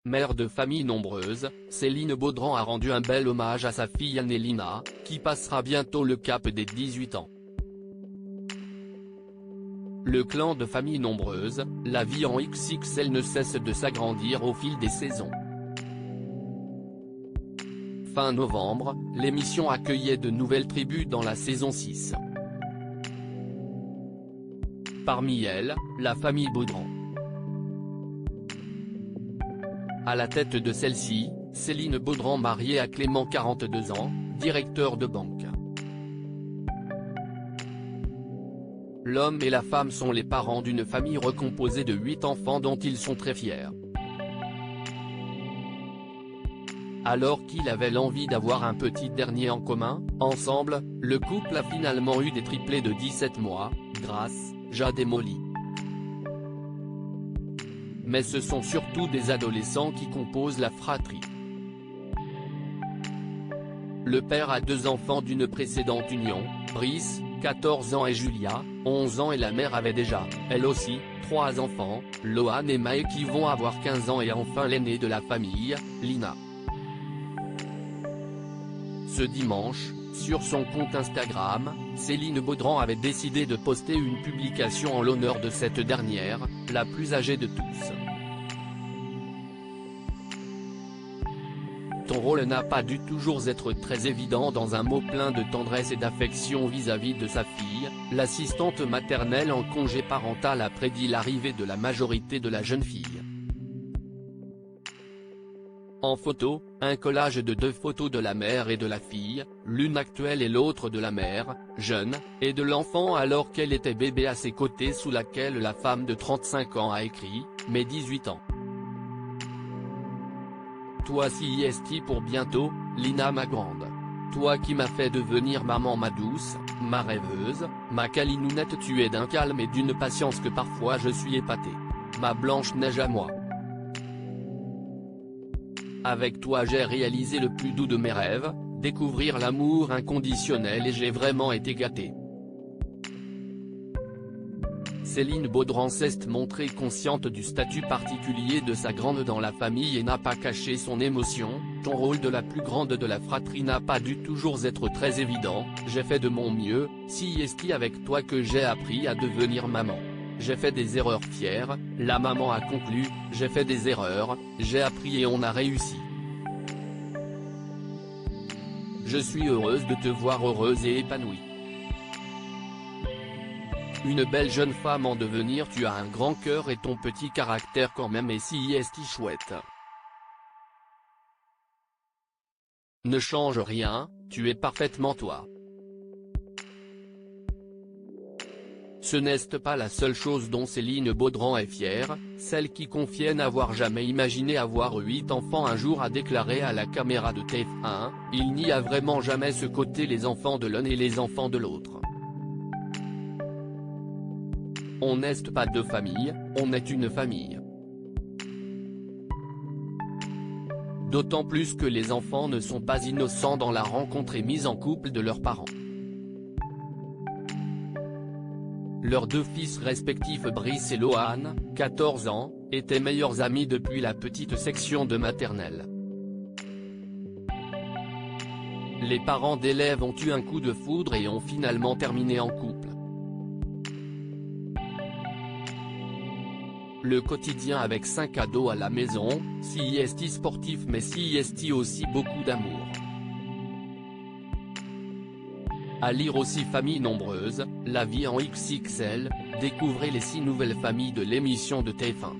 Mère de famille nombreuse, Céline Baudran a rendu un bel hommage à sa fille aînée Lina, qui passera bientôt le cap des 18 ans. Le clan de famille nombreuse, la vie en XXL ne cesse de s'agrandir au fil des saisons. Fin novembre, l'émission accueillait de nouvelles tribus dans la saison 6. Parmi elles, la famille Baudran. À la tête de celle-ci, Céline Baudran mariée à Clément 42 ans, directeur de banque. L'homme et la femme sont les parents d'une famille recomposée de 8 enfants dont ils sont très fiers. Alors qu'il avait l'envie d'avoir un petit dernier en commun, ensemble, le couple a finalement eu des triplés de 17 mois, Grace, Jade et Molly. Mais ce sont surtout des adolescents qui composent la fratrie. Le père a 2 enfants d'une précédente union, Brice, 14 ans et Julia, 11 ans et la mère avait déjà, elle aussi, 3 enfants, Lohan et Mae qui vont avoir 15 ans et enfin l'aînée de la famille, Lina. Ce dimanche, sur son compte Instagram, Céline Baudran avait décidé de poster une publication en l'honneur de cette dernière, la plus âgée de tous. Ton rôle n'a pas dû toujours être très évident dans un mot plein de tendresse et d'affection vis-à-vis de sa fille, l'assistante maternelle en congé parental a prédit l'arrivée de la majorité de la jeune fille. En photo, un collage de 2 photos de la mère et de la fille, l'une actuelle et l'autre de la mère, jeune, et de l'enfant alors qu'elle était bébé à ses côtés sous laquelle la femme de 35 ans a écrit « Mes 18 ans ». Toi CIST pour bientôt, Lina ma grande. Toi qui m'as fait devenir maman ma douce, ma rêveuse, ma calinounette tu es d'un calme et d'une patience que parfois je suis épaté. Ma Blanche-Neige à moi. Avec toi j'ai réalisé le plus doux de mes rêves, découvrir l'amour inconditionnel et j'ai vraiment été gâté. Céline Baudran s'est montrée consciente du statut particulier de sa grande dans la famille et n'a pas caché son émotion. Ton rôle de la plus grande de la fratrie n'a pas dû toujours être très évident, j'ai fait de mon mieux, CIST avec toi que j'ai appris à devenir maman. J'ai fait des erreurs fières, la maman a conclu, j'ai fait des erreurs, j'ai appris et on a réussi. Je suis heureuse de te voir heureuse et épanouie. Une belle jeune femme en devenir, tu as un grand cœur et ton petit caractère quand même est CIST chouette. Ne change rien, tu es parfaitement toi. Ce n'est pas la seule chose dont Céline Baudran est fière, celle qui confiait n'avoir jamais imaginé avoir 8 enfants un jour a déclaré à la caméra de TF1, il n'y a vraiment jamais ce côté les enfants de l'un et les enfants de l'autre. On n'est pas 2 familles, on est une famille. D'autant plus que les enfants ne sont pas innocents dans la rencontre et mise en couple de leurs parents. Leurs 2 fils respectifs Brice et Lohan, 14 ans, étaient meilleurs amis depuis la petite section de maternelle. Les parents d'élèves ont eu un coup de foudre et ont finalement terminé en couple. Le quotidien avec 5 ados à la maison, CIST sportif mais CIST aussi beaucoup d'amour. À lire aussi Famille nombreuse, la vie en XXL, découvrez les 6 nouvelles familles de l'émission de TF1.